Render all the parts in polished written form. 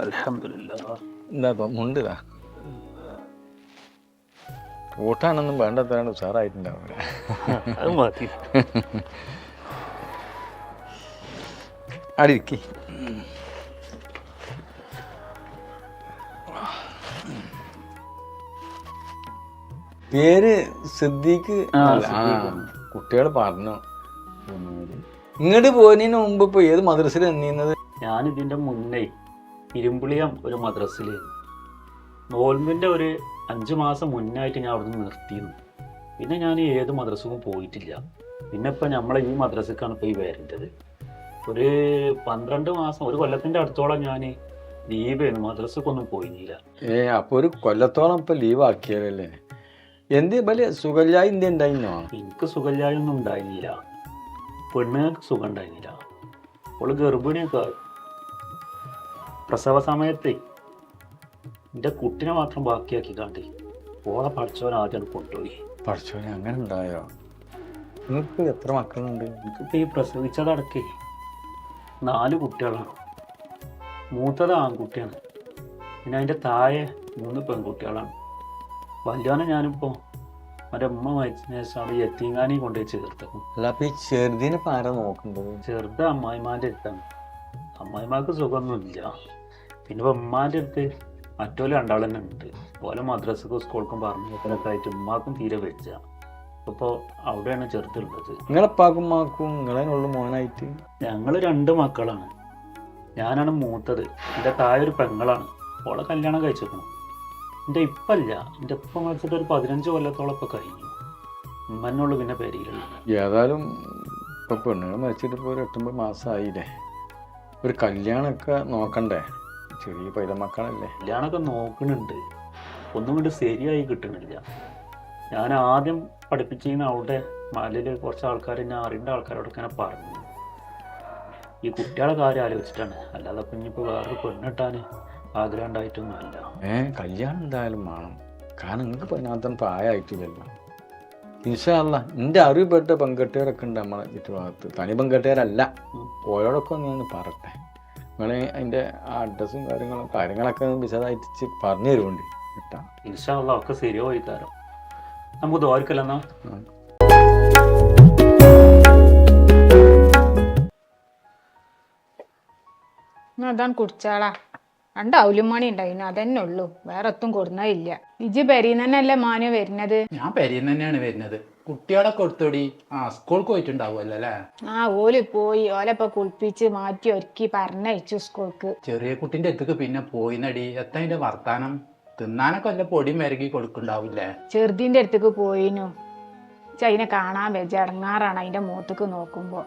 അൽഹംദുലില്ലാ. എന്താ മുണ്ടിതാ കൂട്ടാനൊന്നും വേണ്ടത്താണ് ഉഷാറായിട്ടുണ്ടാവില്ല. അത് മതി. അവിടെ ഇരിക്കി. പേര് സിദ്ദീഖ്. കുട്ടികൾ പറഞ്ഞു. ഇങ്ങോട്ട് പോയതിന് മുമ്പ് ഇപ്പൊ ഏത് മദ്രസയിൽ എണ്ണീന്നത്? ഞാനിതിൻ്റെ മുന്നേ ഇരുമ്പുളിയം ഒരു മദ്രസിൽ നോൽമ്പിൻ്റെ ഒരു 5 മാസം മുന്നായിട്ട് ഞാൻ അവിടെ നിന്ന് നിർത്തിയിരുന്നു. പിന്നെ ഞാൻ ഏത് മദ്രസക്കും പോയിട്ടില്ല. പിന്നെ ഇപ്പം നമ്മളെ ഈ മദ്രസക്കാണ് ഇപ്പോൾ ഈ വരേണ്ടത്. ഒരു 12 മാസം, ഒരു കൊല്ലത്തിൻ്റെ അടുത്തോളം ഞാൻ ലീവായിരുന്നു, മദ്രസക്കൊന്നും പോയില്ല. അപ്പൊ ഒരു കൊല്ലത്തോളം ഇപ്പൊ ലീവ് ആക്കിയാലല്ലേ? എന്ത് വലിയ സുഖല്ലായി എന്ത് ഉണ്ടായിരുന്നോ? എനിക്ക് സുഖമില്ലായൊന്നും ഉണ്ടായിരുന്നില്ല, പെണ്ണുങ്ങൾക്ക് സുഖം ഉണ്ടായിരുന്നില്ല. അവള് ഗർഭിണിയൊക്കെ ആയി. പ്രസവ സമയത്ത് എൻ്റെ കുട്ടിനെ മാത്രം ബാക്കിയാക്കി കാണ്ടി ഓളെ പഠിച്ചവൻ ആദ്യം കൊണ്ടുപോയി. പഠിച്ചോനെ അങ്ങനെ ഉണ്ടായോ? നിങ്ങൾക്ക് എത്ര മക്കളുണ്ട്? എനിക്കിപ്പോൾ ഈ പ്രസവിച്ചതടക്കേ 4 കുട്ടികളാണ്. മൂത്തത് ആൺകുട്ടിയാണ്, പിന്നെ അതിൻ്റെ താഴെ 3 പെൺകുട്ടികളാണ്. വലിയവനെ ഞാനിപ്പോൾ എൻ്റെ ഉമ്മ മരിച്ചതിന് ശേഷമാണ് യത്തീംഖാനയിൽ കൊണ്ടുപോയി ചേർത്തത്. അല്ല അപ്പൊ ഈ ചെറുതിനെ ഇപ്പൊ ആരാ നോക്കുന്നത്? ചെറുത് അമ്മായിമാൻ്റെ അടുത്താണ്. അമ്മായിമാർക്ക് സുഖമൊന്നുമില്ല. പിന്നെ ഇപ്പോൾ ഉമ്മാൻ്റെ അടുത്ത് മറ്റോലെ 2 തന്നെ ഉണ്ട്. ഓലെ മദ്രസക്കും സ്കൂൾക്കും പറഞ്ഞൊക്കെ ആയിട്ട് ഉമ്മാക്കും തീരെ വെച്ച. ഇപ്പോൾ അവിടെയാണ് ചെറുതുള്ളത്. നിങ്ങളെപ്പാക്കും മാക്കും നിങ്ങളതിനുള്ള മോനായിട്ട്? ഞങ്ങൾ 2 മക്കളാണ്. ഞാനാണ് മൂത്തത്. എൻ്റെ താഴെ ഒരു പെങ്ങളാണ്. ഓളെ കല്യാണം കഴിച്ചേക്കണം. എൻ്റെ ഇപ്പല്ല, എൻ്റെ ഇപ്പം മരിച്ചിട്ട് ഒരു 15 കൊല്ലത്തോളം ഇപ്പം കഴിഞ്ഞു. ഉമ്മനുള്ളു പിന്നെ പെരിയിലുള്ള. ഏതായാലും ഇപ്പൊ പെണ്ണുങ്ങൾ മരിച്ചിട്ട് ഇപ്പോൾ ഒരു 8-9 മാസമായില്ലേ? ഒരു കല്യാണമൊക്കെ നോക്കണ്ടേ? ചെറിയ പൈതമക്കളല്ലേ? കല്യാണമൊക്കെ നോക്കുന്നുണ്ട്, ഒന്നും കൊണ്ട് ശരിയായി കിട്ടണില്ല. ഞാൻ ആദ്യം പഠിപ്പിച്ചിരുന്ന അവിടെ മലയിൽ കുറച്ച് ആൾക്കാർ, എന്നെ അറിയേണ്ട ആൾക്കാരോടൊക്കെ ഇങ്ങനെ പറഞ്ഞു. ഈ കുട്ടികളെ കാര്യം ആലോചിച്ചിട്ടാണ്, അല്ലാതെ ഇനിയിപ്പോൾ വേറൊരു പെണ്ണിട്ടാൻ ആഗ്രഹം ഉണ്ടായിട്ടൊന്നും അല്ല. കല്യാണം എന്തായാലും വേണം, കാരണം നിങ്ങൾക്ക് പതിനാത്തം പ്രായമായിട്ടില്ലല്ലോ. ഇൻഷാ അല്ലാ എൻ്റെ അറിവുപെട്ട പെൺകെട്ടുകാരൊക്കെ ഉണ്ട് നമ്മളെ ചുറ്റുഭാഗത്ത്. തനി പെൺകെട്ടുകാരല്ല, ഓരോടൊക്കെ ഒന്ന് ഞാൻ പറട്ടെ. നിങ്ങൾ അതിൻ്റെ അഡ്രസ്സും കാര്യങ്ങളൊക്കെ വിശദമായിട്ട് പറഞ്ഞു തരുമുണ്ട് കേട്ടാ. ഇൻഷാ അല്ലാ ഒക്കെ ശരിയായി തരാം. നമുക്ക് ദോരിക്കല്ലെന്നാ. അതാണ് കുടിച്ചാളാ. 2 അവലുമണി ഉണ്ടായിരുന്നു, അതന്നെ ഉള്ളൂ, വേറെ ഒത്തും കൊടുന്നതില്ല. ഇജ്ജ് പെരീന്ന് തന്നെയല്ലേ മാനു വരുന്നത്? ഞാൻ പെരീന്ന് തന്നെയാണ് വരുന്നത്. കുട്ടികളെ കൊടുത്തോടി. സ്കൂൾക്ക് പോയിട്ടുണ്ടാവുമല്ലോ അല്ലേ? ഓല് പോയി. ഓലപ്പൊ കുളിപ്പിച്ച് മാറ്റി ഒരുക്കി പറഞ്ഞയച്ചു സ്കൂൾക്ക്. ചെറിയ കുട്ടിന്റെ അടുത്തേക്ക് പിന്നെ പോയിന്നടി. എത്ര അതിന്റെ വർത്താനം? തിന്നാനൊക്കെ വല്ല പൊടിയും വരകി കൊടുക്കണ്ടാവില്ലേ? ചെറുതിന്റെ അടുത്തേക്ക് പോയിനു. അതിനെ കാണാൻ വെച്ച ഇടങ്ങാറാണ് അതിന്റെ മുഖത്തേക്ക് നോക്കുമ്പോ.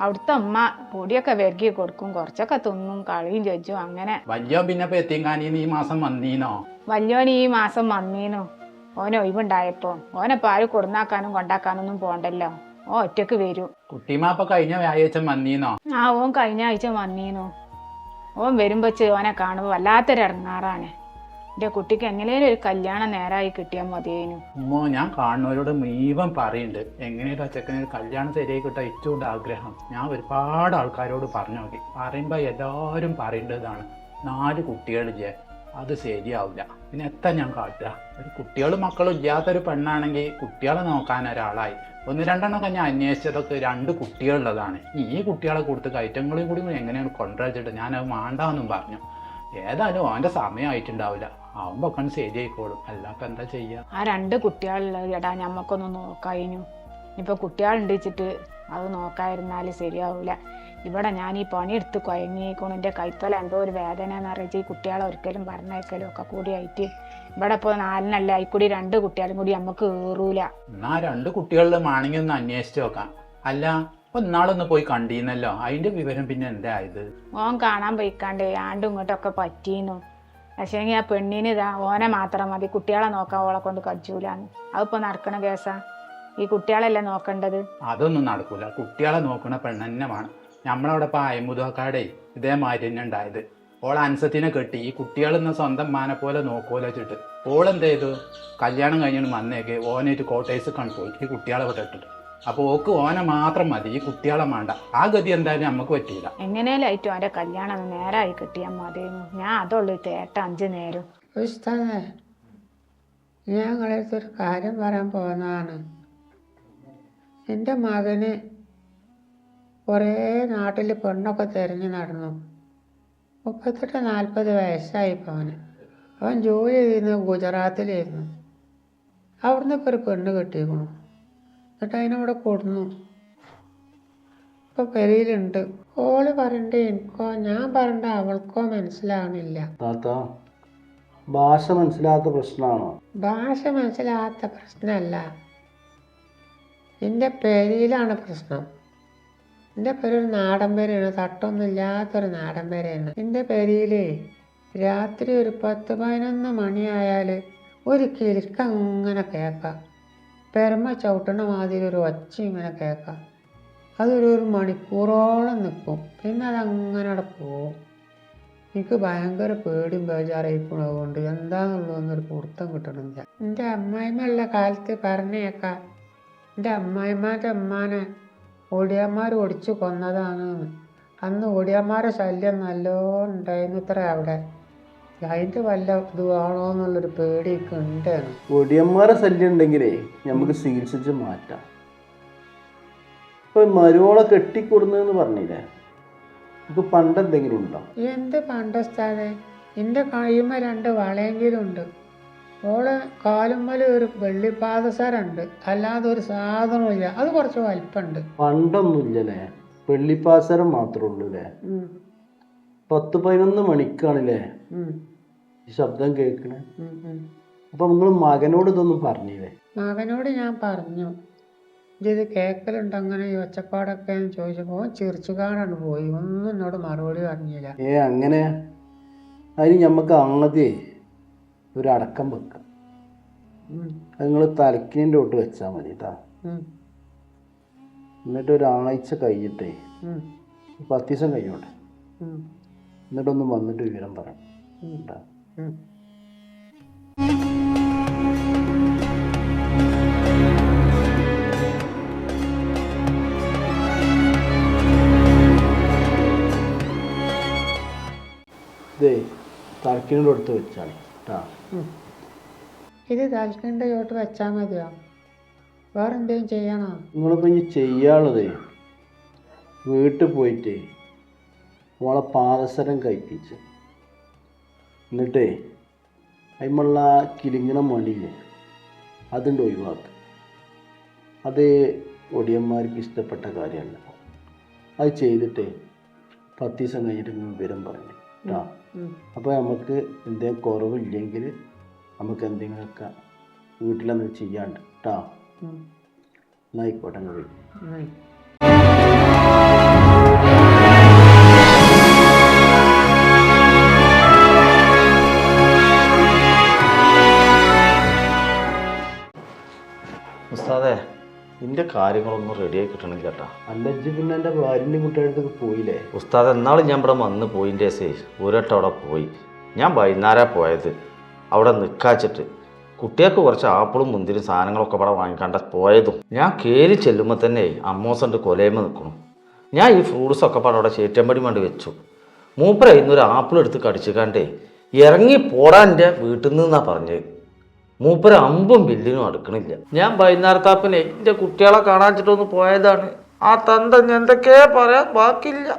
അവിടുത്തെ അമ്മ പൊടിയൊക്കെ വരകി കൊടുക്കും, കുറച്ചൊക്കെ തിന്നും, കളിയും ചോദിച്ചും അങ്ങനെ. വല്യോ പിന്നെ എത്തിയങ്കാനീന്ന് ഈ മാസം വന്നീനോ? വല്യോന് ഈ മാസം വന്നീനു. ഓന് ഒഴിവുണ്ടായപ്പോ. ഓനെപ്പോ ആരും കൊടുന്നാക്കാനും കൊണ്ടാക്കാനൊന്നും പോണ്ടല്ലോ, ഓൻ ഒറ്റക്ക് വരും. കുട്ടിമാപ്പ കഴിഞ്ഞ വ്യാഴാഴ്ച വന്നീനോ? ഓൻ കഴിഞ്ഞ ആഴ്ച വന്നീനു. ഓൻ വരുമ്പോ ഓനെ കാണുമ്പോ വല്ലാത്തൊരു ഇടങ്ങാറാണ്. എൻ്റെ കുട്ടിക്ക് എങ്ങനെയും ഒരു കല്യാണം നേരായി കിട്ടിയാൽ മതിയേനു. ഉമ്മോ, ഞാൻ കാണുന്നവരോട് മുഴുവൻ പറയുന്നുണ്ട് എങ്ങനെയാ ചെക്കനൊരു കല്യാണം ശരിയായി കിട്ടാൻ ഏറ്റവും ആഗ്രഹം. ഞാൻ ഒരുപാട് ആൾക്കാരോട് പറഞ്ഞു നോക്കി. പറയുമ്പോ എല്ലാവരും പറയേണ്ടതാണ് 4 കുട്ടികളില്ലേ, അത് ശരിയാവില്ല. പിന്നെ എത്ര ഞാൻ കാട്ടുക? ഒരു കുട്ടികളും മക്കളും ഇല്ലാത്തൊരു പെണ്ണാണെങ്കിൽ കുട്ടികളെ നോക്കാൻ ഒരാളായി. 1-2 ഞാൻ അന്വേഷിച്ചതൊക്കെ 2 കുട്ടികളുള്ളതാണ്. ഈ കുട്ടികളെ കൊടുത്ത് കയറ്റങ്ങളെയും കൂടി എങ്ങനെയാണ് കൊണ്ടുവച്ചിട്ട് ഞാനത് വേണ്ടാന്നും പറഞ്ഞു. ഏതായാലും അവൻ്റെ സമയമായിട്ടുണ്ടാവില്ല, ആവുമ്പോൾ ഒക്കെ ശരിയായിക്കോളും. അല്ലാപ്പ എന്താ ചെയ്യുക? 2 കുട്ടികളുള്ളത് ചേട്ടാ ഞമ്മക്കൊന്ന് നോക്കായിനു. ഇനിയിപ്പോൾ കുട്ടികളുണ്ടിച്ചിട്ട് അത് നോക്കാതിരുന്നാൽ ശരിയാവില്ല. ഇവിടെ ഞാൻ ഈ പണിയെടുത്ത് കുഴങ്ങിയേക്കോണം. എൻ്റെ കൈത്തല എന്തോ ഒരു വേദന എന്ന് അറിയിച്ച് ഈ കുട്ടികളെ ഒരിക്കലും പറഞ്ഞേക്കലും ഒക്കെ കൂടിയായിട്ട് ഇവിടെ ഇപ്പോൾ 4 ആയിക്കൂടി 2 കുട്ടികളും കൂടി നമുക്ക് കയറൂല. എന്നാ 2 കുട്ടികളുടെ മാണെങ്കിൽ ഒന്ന് അന്വേഷിച്ച് നോക്കാം. അല്ല, അപ്പൊ ഇന്നാളൊന്ന് പോയി കണ്ടീന്നല്ലോ, അതിന്റെ വിവരം പിന്നെ എന്താ ആയത്? ഓൻ കാണാൻ പോയിക്കാണ്ട് ആണ്ടും ഇങ്ങോട്ടൊക്കെ പറ്റീന്നു. പക്ഷേങ്കിൽ ആ പെണ്ണിന് ഓനെ മാത്രം മതി, കുട്ടികളെ നോക്കാൻ ഓളെ കൊണ്ട് കജൂലാന്ന്. അതിപ്പോൾ നടക്കണ കേസാ? ഈ കുട്ടികളല്ലേ നോക്കേണ്ടത്? അതൊന്നും നടക്കൂല. കുട്ടികളെ നോക്കണ പെണ്ണെന്നെ വേണം. നമ്മളവിടെ ഇപ്പൊ അയമുദാക്കാടെ ഇതേമാതിരി തന്നെ ഉണ്ടായത്. ഓൾ അൻസത്തിനെ കെട്ടി ഈ കുട്ടികളെന്ന് സ്വന്തം മാനെ പോലെ നോക്കൂല വെച്ചിട്ട് ഓളെന്ത് ചെയ്തു? കല്യാണം കഴിഞ്ഞിട്ട് വന്നേക്ക് ഓനായിട്ട് കോട്ടേഴ്സ് കണ്ടു പോയി ഈ കുട്ടികളെ വിട്ടിട്ട്. അപ്പോൾ ഓക്ക് ഓനെ മാത്രം മതി, ഈ കുട്ടികളെ വേണ്ട. ആ ഗതി എന്തായാലും നമുക്ക് പറ്റില്ല. എങ്ങനെയായിട്ടും അവൻ്റെ കല്യാണം നേരമായി കിട്ടിയാൽ മതിയെന്നു. ഞാൻ അതുള്ളൂ തേട്ട 5 നേരം. ഉസ്താദേ, ഞാൻ നിങ്ങളടുത്തൊരു കാര്യം പറയാൻ പോകുന്നതാണ്. എൻ്റെ മകന് കുറേ നാട്ടിൽ പെണ്ണൊക്കെ തിരഞ്ഞു നടന്നു. 38-40 വയസ്സായിപ്പോൾ അവന്. അവൻ ജോലി ചെയ്തിരുന്നത് ഗുജറാത്തിലായിരുന്നു. അവിടുന്ന് ഇപ്പോൾ ഒരു പെണ്ണ് കെട്ടിയിരിക്കണു. എന്നിട്ട് അതിനവിടെ കൊടുന്നു. ഇപ്പോൾ പെരയിലുണ്ട്. ഓള് പറയണ്ടേ എനിക്കോ, ഞാൻ പറയണ്ട അവൾക്കോ മനസ്സിലാവണില്ല. താത്ത, ഭാഷ മനസ്സിലാത്ത പ്രശ്നമാണോ? ഭാഷ മനസ്സിലാകാത്ത പ്രശ്നമല്ല, എൻ്റെ പെരയിലാണ് പ്രശ്നം. എൻ്റെ പേരൊരു നാടൻ പേരാണ്, തട്ടൊന്നും ഇല്ലാത്തൊരു നാടൻ പേരാണ്. എൻ്റെ പെരയിലേ രാത്രി ഒരു 10-11 മണിയായാൽ ഒരു കിലുക്ക അങ്ങനെ കേൾക്കാം. പെരമ ചവിട്ടണ മാതിരി ഒരു ഒച്ച ഇങ്ങനെ കേൾക്കാം. അതൊരു മണിക്കൂറോളം നിൽക്കും. പിന്നെ അതങ്ങനെ അവിടെ പോവും. എനിക്ക് ഭയങ്കര പേടിയും ബേജാറായിപ്പോണതുകൊണ്ട് എന്താണെന്നുള്ളതൊന്നൊരു പിടുത്തം കിട്ടണില്ല. എൻ്റെ അമ്മായിമ്മയുള്ള കാലത്ത് പറഞ്ഞേക്കാം, എൻ്റെ അമ്മായിമാൻ്റെ അമ്മാനെ ഒടിയന്മാർ ഒടിച്ചു കൊന്നതാണ്. അന്ന് ഒടിയന്മാരെ ശല്യം നല്ലോണം ഉണ്ടായിരുന്നു ഇത്ര അവിടെ. അതിൻ്റെ വല്ല ഇതുവാണോ എന്നുള്ളൊരു പേടിയൊക്കെ ഉണ്ടാണ്. ഒടിയന്മാരെ ശല്യം ഉണ്ടെങ്കിലേ നമുക്ക് ചികിത്സിച്ച് മാറ്റാം. ഇപ്പൊ മരുവോളെ കെട്ടിക്കൊടുന്നെന്ന് പറഞ്ഞില്ലേ, ഇത് പണ്ടെന്തെങ്കിലും ഉണ്ടോ? എന്ത് പണ്ടസ്ഥാതെ, എൻ്റെ കഴിയുമ്പോൾ 2 വളയെങ്കിലും ഉണ്ട്. ഓള് കാലുമ്മൽ ഒരു വെള്ളിപ്പാദസരമുണ്ട്, അല്ലാതെ ഒരു സാധനമില്ല. അത് കുറച്ച് വലിപ്പമുണ്ട്. പണ്ടൊന്നുമില്ലല്ലേ, വെള്ളിപ്പാസരം മാത്രമേ ഉള്ളൂ അല്ലേ? 10-11 മണിക്കാണല്ലേ ഈ ശബ്ദം കേൾക്കണേ. അപ്പൊ നിങ്ങൾ മകനോട് ഇതൊന്നും പറഞ്ഞില്ലേ? മകനോട് ഞാൻ പറഞ്ഞു, ഇത് കേൾക്കലുണ്ട് അങ്ങനെ ഈ ഒച്ചപ്പാടൊക്കെ എന്ന് ചോദിച്ചപ്പോൾ ചിരിച്ചുകാടാണ് പോയി. ഒന്നും എന്നോട് മറുപടി പറഞ്ഞില്ല. അങ്ങനെ അതിന് ഞമ്മക്ക് ആദ്യം ഒരു അടക്കം വെക്കാം. അത് നിങ്ങൾ തലക്കിൻ്റെ തൊട്ട് വെച്ചാൽ മതി കേട്ടോ. എന്നിട്ട് ഒരാഴ്ച കഴിഞ്ഞിട്ടേ 10 ദിവസം കഴിഞ്ഞോട്ടെ, എന്നിട്ടൊന്ന് വന്നിട്ട് വിവരം പറയാം കേട്ടോ. ഇതേ തലക്കിൻ്റെ അടുത്ത് വെച്ചാണ് കേട്ടോ. ഇത് തലക്കിൻ്റെ ചോട്ട് വെച്ചാൽ മതിയോ? വേറെ എന്തെങ്കിലും ചെയ്യണോ? നിങ്ങളിപ്പോൾ ഇനി ചെയ്യാനുള്ളതേ വീട്ടിൽ പോയിട്ട് ഓളെ പാദസരം കഴിപ്പിച്ച് എന്നിട്ടേ അതിമുള്ള കിലിങ്ങണ മണിയില്ലേ അതുണ്ട് ഒഴിവാക്കുക. അത് ഒടിയന്മാർക്ക് ഇഷ്ടപ്പെട്ട കാര്യമല്ല. അത് ചെയ്തിട്ടേ 10 ദിവസം കഴിഞ്ഞിട്ട് വിവരം പറഞ്ഞു കേട്ടോ. അപ്പോൾ നമുക്ക് എന്തെങ്കിലും കുറവില്ലെങ്കിൽ നമുക്ക് എന്തെങ്കിലുമൊക്കെ വീട്ടിലെന്ന് ചെയ്യാണ്ട് കേട്ടോ. എന്നായിക്കോട്ടെ. ഉസ്താദേ, ഇതിൻ്റെ കാര്യങ്ങളൊന്നും റെഡിയായി കിട്ടണില്ല കേട്ടോ. അല്ലജ്ജ് പിന്നെ എൻ്റെ ഭാര്യൻ്റെ കുട്ടികളുടെ പോയില്ലേ? ഉസ്താദ് എന്നാളും ഞാൻ ഇവിടെ വന്ന് പോയിൻ്റെ ഒരട്ടം അവിടെ പോയി. ഞാൻ വൈകുന്നേരം പോയത് അവിടെ നിൽക്കാച്ചിട്ട് കുട്ടികൾക്ക് കുറച്ച് ആപ്പിളും മുന്തിരും സാധനങ്ങളൊക്കെ ഇവിടെ വാങ്ങിക്കാണ്ട പോയതും. ഞാൻ കയറി ചെല്ലുമ്പോൾ തന്നെ അമ്മോസൻ്റെ കൊലയമ്മ നിൽക്കണം. ഞാൻ ഈ ഫ്രൂട്ട്സൊക്കെ പാടെ അവിടെ ചേറ്റമ്പടി വേണ്ടി വെച്ചു. മൂപ്പര ഇന്നൊരു ആപ്പിൾ എടുത്ത് കടിച്ചിക്കാണ്ടേ ഇറങ്ങി പോടാൻ എൻ്റെ വീട്ടിൽ നിന്നാണ് പറഞ്ഞത്. മൂപ്പര 5 ബില്ലിനും അടുക്കണില്ല. ഞാൻ വൈകുന്നേരത്താപ്പിനെ എൻ്റെ കുട്ടികളെ കാണാച്ചിട്ടൊന്ന് പോയതാണ്. ആ തന്ത എന്തൊക്കെ പറയാൻ ബാക്കിയില്ല.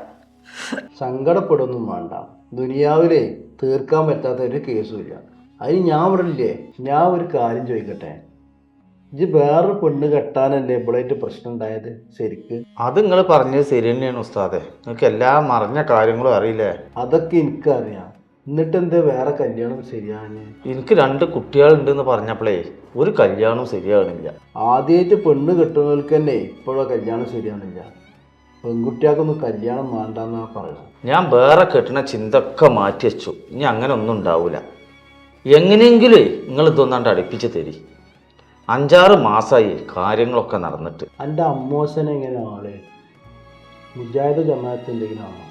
സങ്കടപ്പെടുകയൊന്നും വേണ്ട. ദുനിയാവിലെ തീർക്കാൻ പറ്റാത്ത ഒരു കേസുമില്ല. അതിന് ഞാൻ ഇവിടെ ഇല്ലേ. ഞാൻ ഒരു കാര്യം ചോദിക്കട്ടെ, ഇജ്ജ് വേറൊരു പെണ്ണ് കെട്ടാനല്ലേ ഇപ്പോഴായിട്ട് പ്രശ്നം ഉണ്ടായത് ശരിക്ക്? അത് നിങ്ങൾ പറഞ്ഞത് ശരി തന്നെയാണ് ഉസ്താദെ. നിങ്ങൾക്ക് എല്ലാം മറിഞ്ഞ കാര്യങ്ങളും അറിയില്ലേ? അതൊക്കെ എനിക്കറിയാം. എന്നിട്ട് എന്താ വേറെ കല്യാണം ശരിയാണ്? എനിക്ക് 2 കുട്ടികളുണ്ടെന്ന് പറഞ്ഞപ്പോഴേ ഒരു കല്യാണവും ശരിയാകണില്ല. ആദ്യമായിട്ട് പെണ്ണ് കെട്ടുന്നവർക്ക് തന്നെ ഇപ്പോഴോ കല്യാണം ശരിയാണില്ല. പെൺകുട്ടികൾക്കൊന്നും കല്യാണം വേണ്ടെന്നാ പറയുന്നത്. ഞാൻ വേറെ കെട്ടുന്ന ചിന്തയൊക്കെ മാറ്റി വെച്ചു. ഇനി അങ്ങനെ ഒന്നും ഉണ്ടാവില്ല. എങ്ങനെയെങ്കിലും നിങ്ങൾ ഇതൊന്നാണ്ട് അടുപ്പിച്ച് തരി. 5-6 മാസമായി കാര്യങ്ങളൊക്കെ നടന്നിട്ട്. എൻ്റെ അമ്മോസനെ എങ്ങനെ ആള് മുജാഹിദ് ജമാഅത്ത് എന്തെങ്കിലും ആണോ?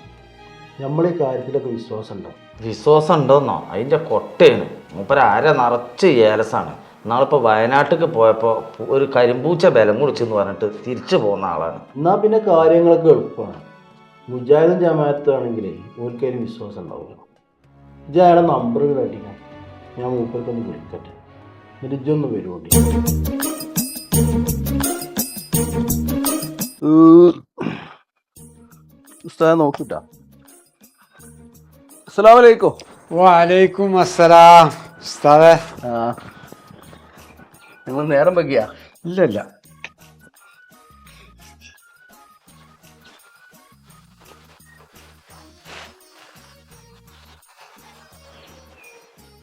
നമ്മളീ കാര്യത്തിലൊക്കെ വിശ്വാസം ഉണ്ടോ? വിശ്വാസം ഉണ്ടോന്നോ? അതിൻ്റെ കൊട്ടയാണ്. മൂപ്പര നിറച്ച് ഏലസാണ്. നാളിപ്പോൾ വയനാട്ടിലേക്ക് പോയപ്പോൾ ഒരു കരിമ്പൂച്ച ബലം കുടിച്ചെന്ന് പറഞ്ഞിട്ട് തിരിച്ചു പോകുന്ന ആളാണ്. എന്നാൽ പിന്നെ കാര്യങ്ങളൊക്കെ എളുപ്പമാണ്. മുജാഹിദും ജമാഅത്താണെങ്കിലേ ഓർക്കൊരു വിശ്വാസം ഉണ്ടാവില്ല. ഇജ്ജ് അയാളെ നമ്പർ അടിക്കണം, ഞാൻ മൂപ്പർക്കൊന്ന് വിളിക്കട്ടെ, എന്നിട്ട് ഇജ്ജൊന്ന് വരുമോട്ടി. ഉസ്താദ് നോക്കിട്ടാ. അസ്സലാമു അലൈക്കും. വലൈക്കും അസ്സലാം. ഉസ്താദേ. ആ, നിങ്ങൾ നേരം വെക്കിയാ? ഇല്ല.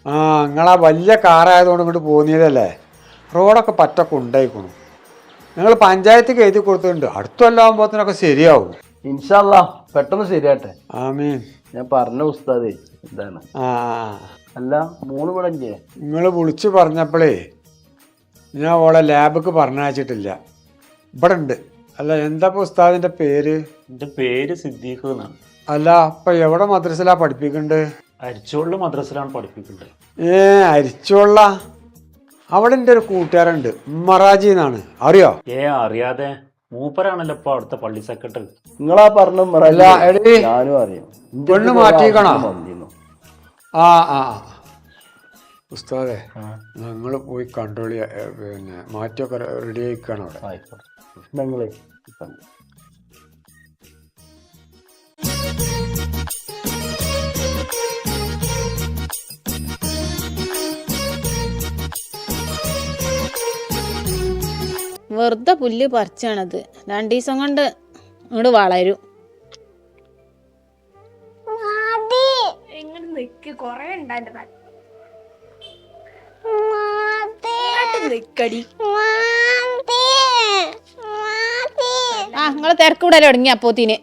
ആ, നിങ്ങളാ വലിയ കാറായതുകൊണ്ട് ഇങ്ങോട്ട് പോന്നീതല്ലേ? റോഡൊക്കെ പറ്റൊക്കെ ഉണ്ടായിക്കണു. നിങ്ങൾ പഞ്ചായത്തേക്ക് എഴുതി കൊടുത്തിട്ടുണ്ട്. അടുത്തല്ലാകുമ്പോഴത്തേനൊക്കെ ശരിയാവും. ഇൻഷാ അല്ലാ പെട്ടെന്ന് ശരിയാട്ടെ. ആമീൻ. ഞാൻ പറഞ്ഞ ഉസ്താദേ ഇതാണ്. ആ, അല്ല മോള് ഇവിടെ ഇല്ലേ? നിങ്ങൾ വിളിച്ച് പറഞ്ഞപ്പോഴേ ഞാൻ ഓളെ ലാബിക്ക് പറഞ്ഞയച്ചിട്ടില്ല. ഇവിടെ ഉണ്ട്. അല്ല, എന്താ ഇപ്പോൾ ഉസ്താദിൻ്റെ പേര്? എൻ്റെ പേര് സിദ്ദീഖ് എന്നാണ്. അല്ല, അപ്പം എവിടെ മദ്രസയിലാണ് പഠിപ്പിക്കുന്നുണ്ട്? അരിച്ചോളിൽ മദ്രസയിലാണ് പഠിപ്പിക്കുന്നത്. അരിച്ചുള്ള അവിടെ എൻ്റെ ഒരു കൂട്ടുകാരുണ്ട്, മറാജി എന്നാണ്. അറിയോ? അറിയാതെ? മൂപ്പരാണല്ലോ ഇപ്പൊ അവിടുത്തെ പള്ളി സെക്രട്ടറി. നിങ്ങളാ പറഞ്ഞ അല്ല, എടീ, ഞാനും അറിയാം. പെണ്ണ് മാറ്റിക്കണോ? ആ ആ ഉസ്താദേ, ഞങ്ങൾ പോയി കൺട്രോൾ പിന്നെ മാറ്റിയൊക്കെ റെഡി ആയിക്കാണ് അവിടെ. ആയിക്കോട്ടെ. ഞങ്ങളെ വെറുതെ പുല്ല് പറിച്ചാണത്. 2 ദിവസം കൊണ്ട് ഇങ്ങോട്ട് വളരും. ആ, നിങ്ങള് തിരക്കൂടല്ലോ തുടങ്ങി. അപ്പോത്തിന്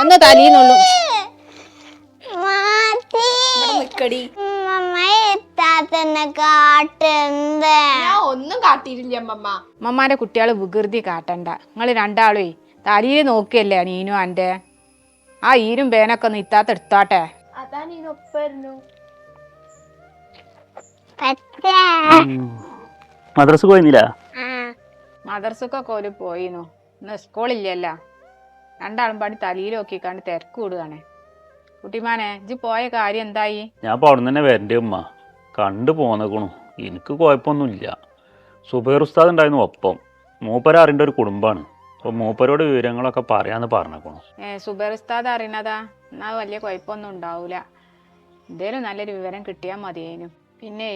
ഒന്ന് തലീന്നുള്ളൂ. ഒന്നും കാട്ടിയില്ല അമ്മമ്മ. അമ്മമാരെ കുട്ടികൾ വികൃതി കാട്ടണ്ട. നിങ്ങൾ രണ്ടാളും തലയിൽ നോക്കിയല്ലേ നീനും എൻ്റെ ആ ഈരും പേനൊക്കെ ഒന്ന് ഇത്താത്ത എടുത്താട്ടെ. അതാ നീനൊപ്പായിരുന്നു. മദ്രസ പോയിരുന്നില്ല? മദർസക്കൊക്കെ ഓല് പോയിന്നു. ഇന്ന് സ്കൂളില്ലല്ലോ. രണ്ടാളും പാടി തലയിൽ നോക്കിക്കാണ്ട് തിരക്ക് കൂടുകയാണേ. കുട്ടിമാനെ, ഇജ്ജ് പോയ കാര്യം എന്തായി? ഞാൻ ഇപ്പോൾ അവിടെ തന്നെ വരണ്ടേ ഉമ്മ. കണ്ടു പോന്നേക്കണു. എനിക്ക് കുഴപ്പമൊന്നുമില്ല. സുബൈർ ഉസ്താദ് ഉണ്ടായിരുന്നു ഒപ്പം. മൂപ്പര അറിയേണ്ട ഒരു കുടുംബമാണ്. അപ്പോൾ മൂപ്പരോട് വിവരങ്ങളൊക്കെ പറയാമെന്ന് പറഞ്ഞേക്കണു. സുബൈർ ഉസ്താദ് അറിയണതാ? എന്നാൽ വലിയ കുഴപ്പമൊന്നും ഉണ്ടാവില്ല. എന്തേലും നല്ലൊരു വിവരം കിട്ടിയാൽ മതിയേനു. പിന്നെ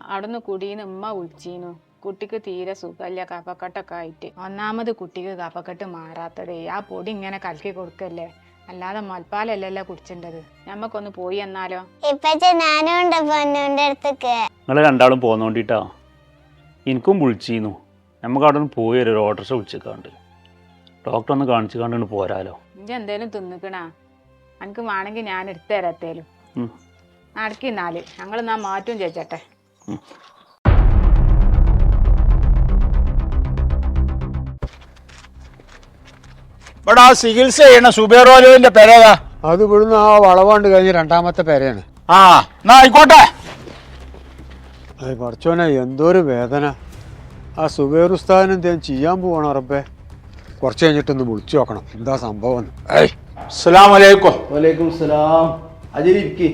അവിടുന്ന് കുടിയിന്ന് ഉമ്മ വിളിച്ചീനു. കുട്ടിക്ക് തീരെ സുഖമില്ല, കഫക്കെട്ടൊക്കെ ആയിട്ട്. ഒന്നാമത് കുട്ടിക്ക് കഫക്കെട്ട് മാറാത്തതേ. ആ പൊടി ഇങ്ങനെ കലക്കി കൊടുക്കല്ലേ, അല്ലാതെ മൽപ്പാലല്ലല്ലോ കുടിച്ചിണ്ടത്. ഞമ്മക്കൊന്ന് പോയി എന്നാലോ? നിങ്ങൾ രണ്ടാളും പോന്നോണ്ടിട്ടാ. എനിക്കും വിളിച്ചിരുന്നു. നമുക്ക് അവിടെ നിന്ന് പോയി ഒരു ഓട്ടോറിക്ഷ വിളിച്ചേക്കാണ്ട് ഡോക്ടർ ഒന്ന് കാണിച്ചു കണ്ടു പോരാലോ. ഇജ്ജ് എന്തേലും തിന്നിക്കണാ? എനിക്ക് വേണമെങ്കിൽ ഞാൻ എടുത്തു തരത്തേലും. നടക്കിന്നാല് ഞങ്ങൾ മാറ്റും ചേച്ചട്ടെ. ഇവിടെ ആ ചികിത്സ ചെയ്യണ സുബേറോലുവിന്റെ പേരേതാ? അത് ഇവിടുന്ന് ആ വളവാണ്ട് കഴിഞ്ഞ് 2ാമത്തെ പേരെയാണ്. ആ, എന്നാ ആയിക്കോട്ടെ. അത് പഠിച്ചോനെ, എന്തോരു വേദന. ആ സുബൈർ ഉസ്താദിന് എന്തെങ്കിലും ചെയ്യാൻ പോവാണ് ഉറപ്പേ. കുറച്ച് കഴിഞ്ഞിട്ടൊന്ന് വിളിച്ചു നോക്കണം എന്താ സംഭവം. അസ്സലാമു അലൈക്കും. വലൈക്കും സലാം. അജിരിക്ക്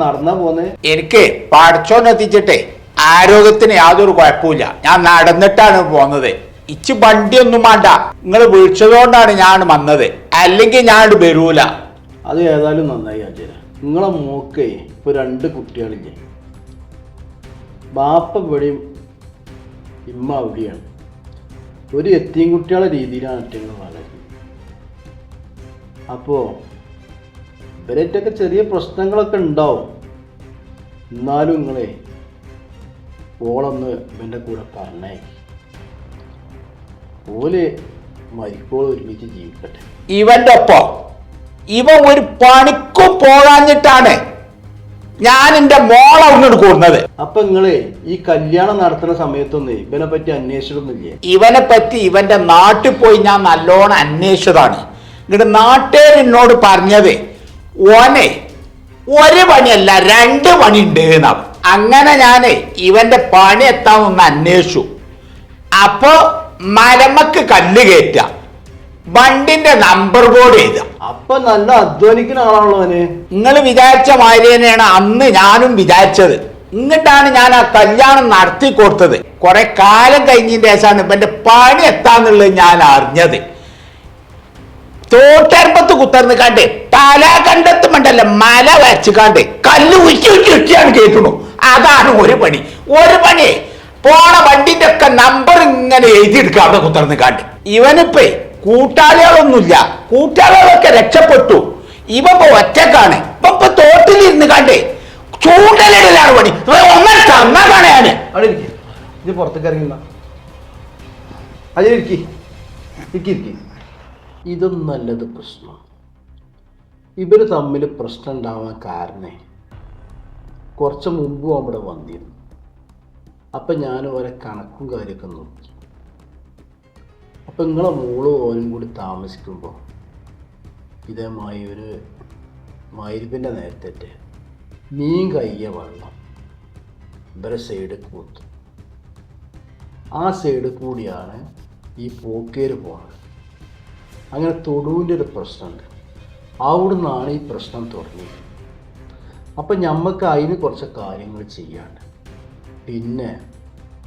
നടന്നാ പോന്നേ? എനിക്ക് പഠിച്ചോണ്ടെത്തിച്ചിട്ടേ ആരോഗ്യത്തിന് യാതൊരു കുഴപ്പമില്ല. ഞാൻ നടന്നിട്ടാണ് പോന്നത്. ഇച്ച് വണ്ടിയൊന്നും വേണ്ട. നിങ്ങൾ വിളിച്ചതുകൊണ്ടാണ് ഞാൻ വന്നത്, അല്ലെങ്കിൽ ഞാൻ വരൂല. അത് ഏതായാലും നന്നായി അജയ്. നിങ്ങളെ മോക്കേ ഇപ്പൊ 2 കുട്ടികളില്ലേ? ബാപ്പ ഇവിടെയും ഇമ്മ അവിടെയാണ്. ഒരു എത്തിയും കുട്ടികളെ രീതിയിലാണ് ഒറ്റങ്ങൾ വളരുന്നത്. അപ്പോൾ ഇവരായിട്ടൊക്കെ ചെറിയ പ്രശ്നങ്ങളൊക്കെ ഉണ്ടാവും. എന്നാലും നിങ്ങളെ ഓളൊന്ന് ഇവൻ്റെ കൂടെ പറഞ്ഞേക്ക്. ഓല് മരിക്കോളം ഒരുമിച്ച് ജീവിക്കട്ടെ. ഇവന്റെ ഒപ്പം ഇവൻ ഒരു പണിക്കും പോകാഞ്ഞിട്ടാണ് ഞാൻ എൻ്റെ മോളെ അങ്ങോട്ട് കൂടുന്നത്. അപ്പൊ നിങ്ങളെ ഈ കല്യാണം നടത്തുന്ന സമയത്തൊന്നും ഇവനെ പറ്റി അന്വേഷിച്ചിട്ടൊന്നുമില്ലേ? ഇവനെ പറ്റി ഇവന്റെ നാട്ടിൽ പോയി ഞാൻ നല്ലോണം അന്വേഷിച്ചതാണ്. എന്നിട്ട് നാട്ടുകാർ എന്നോട് പറഞ്ഞത് ഓനെ ഒരു പണിയല്ല 2 പണി ഉണ്ട് എന്നാവും. അങ്ങനെ ഞാനേ ഇവന്റെ പണി എത്താമെന്ന് അന്വേഷിച്ചു. അപ്പോ മലമക്ക് കല്ല് കയറ്റുക, വണ്ടിന്റെ നമ്പർ ബോർഡ് എഴുതുക. അപ്പൊ നല്ല അധ്വാനിക്കുന്ന ആളാണല്ലോ അവന്. നിങ്ങൾ വിചാരിച്ച മാതിരി തന്നെയാണ് അന്ന് ഞാനും വിചാരിച്ചത്. എന്നിട്ടാണ് ഞാൻ ആ കല്യാണം നടത്തി കൊടുത്തത്. കുറെ കാലം കഴിഞ്ഞതിന്റെ ശേഷമാണ് ഇവന്റെ പണി എത്താന്നുള്ളത് ഞാൻ അറിഞ്ഞത്. തോട്ടരമ്പത്ത് കുത്തർന്ന് കണ്ട് തല കണ്ടെത്തുമ്പോണ്ടല്ല മല വരച്ച് കണ്ട് കല്ല് ഉച്ചിയാണ് കേൾക്കണു. അതാണ് ഒരു പണി. പോണ വണ്ടിന്റെ ഒക്കെ നമ്പർ ഇങ്ങനെ എഴുതിയെടുക്കുക അവിടെ കുത്തർന്ന് കണ്ട്. ഇവനിപ്പേ കൂട്ടാളികളൊന്നുമില്ല, കൂട്ടാളികളൊക്കെ രക്ഷപ്പെട്ടു. ഇവ ഒറ്റക്കാണ്. ഇപ്പൊ തോട്ടിലിരുന്ന് കണ്ടേ ചൂണ്ടലിടലാണ് പണി. ഒന്നര തന്നാണ് ഞാന്. അവിടെ ഇരിക്കും, ഇത് പുറത്തേക്ക് ഇറങ്ങുന്ന അതിലിരിക്കി. ഇതൊന്നല്ലത് പ്രശ്നം. ഇവർ തമ്മിൽ പ്രശ്നം ഉണ്ടാവാൻ കാരണേ കുറച്ച് മുമ്പും അവിടെ വന്നിരുന്നു. അപ്പം ഞാൻ ഓരോ കണക്കും കാര്യമൊക്കെ നോക്കി. അപ്പം നിങ്ങളെ മോളും ഓനും കൂടി താമസിക്കുമ്പോൾ ഇതേമായി ഒരു മരുവിൻ്റെ നേരത്തെ മീൻ കയ്യ വെള്ളം ഇവരെ സൈഡിൽ കൂത്തും. ആ സൈഡിൽ കൂടിയാണ് ഈ പോക്കേര് പോണത്. അങ്ങനെ തൊടുവിൻ്റെ ഒരു പ്രശ്നമുണ്ട്. അവിടെ നിന്നാണ് ഈ പ്രശ്നം തുടങ്ങിയത്. അപ്പം ഞമ്മക്ക് അതിന് കുറച്ച് കാര്യങ്ങൾ ചെയ്യാണ്ട്. പിന്നെ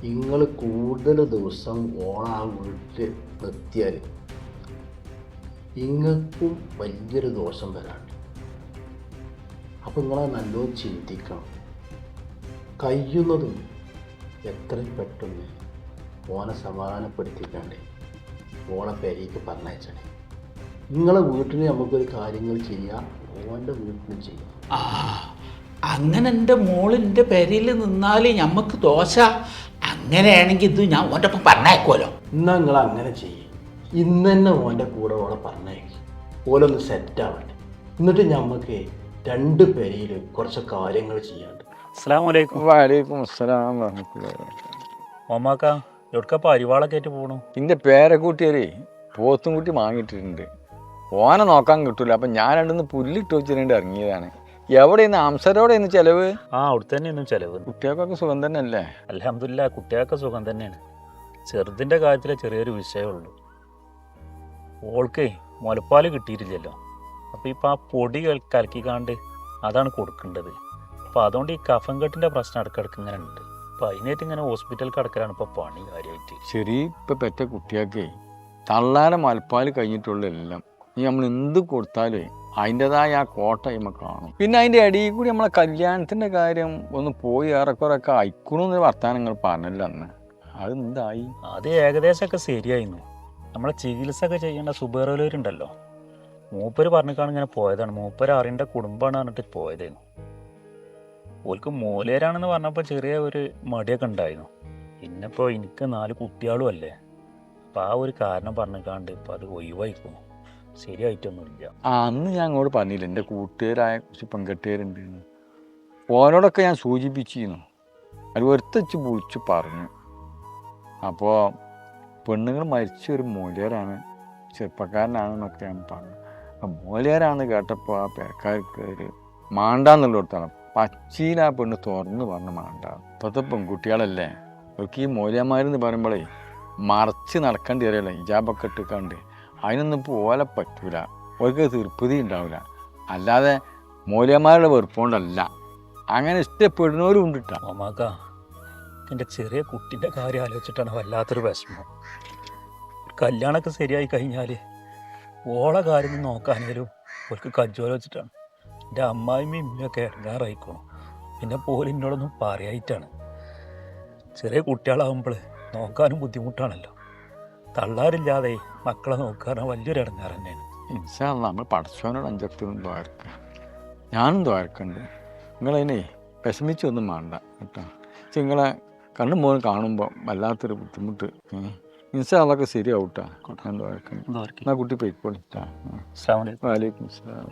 നിങ്ങൾ കൂടുതൽ ദിവസം ഓണാ വീട്ടിൽ നിർത്തിയാൽ നിങ്ങൾക്കും വലിയൊരു ദോഷം വരാണ്ട്. അപ്പം നിങ്ങളെ നല്ലോണം ചിന്തിക്കണം. കഴിയുന്നതും എത്രയും പെട്ടെന്ന് ഓനെ സമാധാനപ്പെടുത്തിക്കാണ്ട് ഓളെ പെരേക്ക് പറഞ്ഞയച്ചേ. നിങ്ങളെ വീട്ടിൽ നമുക്കൊരു കാര്യങ്ങൾ ചെയ്യാം, ഓൻ്റെ വീട്ടിലും ചെയ്യാം. അങ്ങനെ എൻ്റെ മോളിൻ്റെ പെരയിൽ നിന്നാൽ ഞമ്മക്ക് ദോശ. അങ്ങനെയാണെങ്കിൽ ഇത് ഞാൻ ഓൻ്റെ ഒപ്പം പറഞ്ഞേക്കുമല്ലോ. എന്നാൽ നിങ്ങൾ അങ്ങനെ ചെയ്യും. ഇന്ന് തന്നെ ഓൻ്റെ കൂടെ ഓളെ പറഞ്ഞേക്ക്. ഓലൊന്ന് സെറ്റാവട്ടെ. എന്നിട്ട് ഞമ്മക്ക് 2 പെരയിൽ കുറച്ച് കാര്യങ്ങൾ ചെയ്യാണ്ട്. അസ്സലാമു അലൈക്കും. വലൈക്കും അസ്സലാം വറഹ്മത്തുള്ളാഹി വബറകാതുഹു. ഓമാക്ക എവിടക്കപ്പോൾ അരിവാളൊക്കെ ആയിട്ട് പോകണു? എൻ്റെ പേരക്കുട്ടിയൊരു പോത്തും കുട്ടി വാങ്ങിയിട്ടുണ്ട്. ഓനെ നോക്കാൻ കിട്ടൂല. അപ്പം ഞാൻ രണ്ടൊന്ന് പുല്ലിട്ട് വെച്ചിട്ട് ഇറങ്ങിയതാണ്. എവിടെയെന്ന് അംസരോടെയെന്ന് ചിലവ്? അവിടുത്തെ തന്നെയൊന്നും ചിലവ്. കുട്ടികൾക്കൊക്കെ സുഖം തന്നെ അല്ലേ? അൽഹംദുലില്ലാ, കുട്ടികൾക്ക് സുഖം തന്നെയാണ്. ചെറുതിൻ്റെ കാര്യത്തിലെ ചെറിയൊരു വിഷയമുള്ളൂ. ഓൾക്കേ മുലപ്പാൽ കിട്ടിയിട്ടില്ലല്ലോ. അപ്പോൾ ഇപ്പം ആ പൊടി കലക്കിക്കാണ്ട് അതാണ് കൊടുക്കേണ്ടത്. അപ്പോൾ അതുകൊണ്ട് ഈ കഫം കെട്ടിൻ്റെ പ്രശ്നം ഇടയ്ക്കിടയ്ക്ക് ഇങ്ങനെ ഉണ്ട്. അപ്പോൾ അതിനായിട്ട് ഇങ്ങനെ ഹോസ്പിറ്റലിൽ കിടക്കലാണ് ഇപ്പോൾ പണി കാര്യമായിട്ട്. ശരി, ഇപ്പം പെറ്റ കുട്ടിയൊക്കെ തള്ളാരെ മുലപ്പാൽ കഴിഞ്ഞിട്ടുള്ള എല്ലാം നമ്മൾ എന്ത് കൊടുത്താലേ അതിൻ്റെതായ ആ കോട്ട ഇമ്മ കാണും. പിന്നെ അതിൻ്റെ ഇടയിൽ കൂടി നമ്മളെ കല്യാണത്തിൻ്റെ കാര്യം ഒന്ന് പോയി ഏറെക്കുറെയൊക്കെ അയക്കണമെന്ന് വർത്താനങ്ങൾ പറഞ്ഞല്ലോ അന്ന്. അതെന്തായി? അത് ഏകദേശമൊക്കെ ശരിയായിരുന്നു. നമ്മളെ ചികിത്സ ഒക്കെ ചെയ്യേണ്ട സുബേറോലുണ്ടല്ലോ, മൂപ്പര് പറഞ്ഞിട്ടാണ് ഇങ്ങനെ പോയതാണ്. മൂപ്പര് അറിയേണ്ട കുടുംബമാണ് പറഞ്ഞിട്ട് പോയതായിരുന്നു. ഓൾക്ക് മൂലേരാണെന്ന് പറഞ്ഞപ്പോൾ ചെറിയ ഒരു മടിയൊക്കെ ഉണ്ടായിരുന്നു. പിന്നെ ഇപ്പോൾ എനിക്ക് 4 കുട്ടികളും അല്ലേ. അപ്പോൾ ആ ഒരു കാരണം പറഞ്ഞിക്കാണ്ട് ഇപ്പോൾ അത് ഒഴിവായിക്കുന്നു. ശരിയായിട്ടൊന്നുമില്ല. അന്ന് ഞാൻ അങ്ങോട്ട് പറഞ്ഞില്ല, എൻ്റെ കൂട്ടുകാരായ കുറച്ച് പെൺകെട്ടുകാരുണ്ട്. ഓരോടൊക്കെ ഞാൻ സൂചിപ്പിച്ചിരുന്നു. അത് വെറുതെച്ച് വിളിച്ച് പറഞ്ഞു. അപ്പോൾ പെണ്ണുങ്ങൾ മരിച്ച ഒരു മൂല്യരാണ്, ചെറുപ്പക്കാരനാണെന്നൊക്കെ ഞാൻ പറഞ്ഞു. അപ്പം മൂല്യരാണെന്ന് കേട്ടപ്പോൾ ആ പേരക്കാർക്ക് ഒരു മാണ്ടാന്നുള്ളിടത്താണ് പച്ചയിൽ ആ പെണ്ണ് തുറന്ന് പറഞ്ഞ് മാണ്ട. ഇപ്പോഴത്തെ പെൺകുട്ടികളല്ലേ, അവർക്ക് ഈ മൂല്യന്മാരെന്ന് പറയുമ്പോഴേ മറച്ച് നടക്കേണ്ടി വരില്ല. ഹിജാബൊക്കെ ഇട്ടിക്കാണ്ട് അതിനൊന്നും പോലെ പറ്റൂല. അവർക്ക് തൃപ്തി ഉണ്ടാവില്ല. അല്ലാതെ മൂല്യന്മാരുടെ വെറുപ്പുകൊണ്ടല്ല, അങ്ങനെ ഇഷ്ടപ്പെടുന്നവരും ഉണ്ട് കേട്ടോ. ഓമാക്ക, എൻ്റെ ചെറിയ കുട്ടീൻ്റെ കാര്യം ആലോചിച്ചിട്ടാണ് വല്ലാത്തൊരു വിഷമം. കല്യാണമൊക്കെ ശരിയായി കഴിഞ്ഞാൽ ഓളെ കാര്യം നോക്കാനേലും അവർക്ക് കജ്ജോല വെച്ചിട്ടാണ്. എൻ്റെ അമ്മായിമ്മയും ഇമ്മയൊക്കെ ഇറങ്ങാറായിക്കോണം. പിന്നെ പോലും എന്നോടൊന്നും പറയായിട്ടാണ്. ചെറിയ കുട്ടികളാകുമ്പോൾ നോക്കാനും ബുദ്ധിമുട്ടാണല്ലോ. തള്ളാരില്ലാതെ മക്കളെ നോക്കാനും വലിയൊരു ഇടങ്ങാറ് തന്നെയാണ്. ഇൻഷാ അല്ലാഹ് നമ്മൾ പടച്ചോനോട് അഞ്ചൊക്കെ ദ്വാരക്ക. ഞാനും ദ്വാരക്കുണ്ട്. നിങ്ങളതിനെ വിഷമിച്ചൊന്നും വേണ്ട കേട്ടോ. നിങ്ങളെ കണ്ണും പോലും കാണുമ്പോൾ വല്ലാത്തൊരു ബുദ്ധിമുട്ട്. ഇൻഷാ അല്ലാഹ് ശരിയാവും കേട്ടോ. ഞാൻ ദ്വാരക്കുണ്ട്. എന്നാൽ കുട്ടി പോയിക്കോളിട്ടാ. അസ്സലാമു അലൈക്കും. വലൈക്കും അസ്സലാം.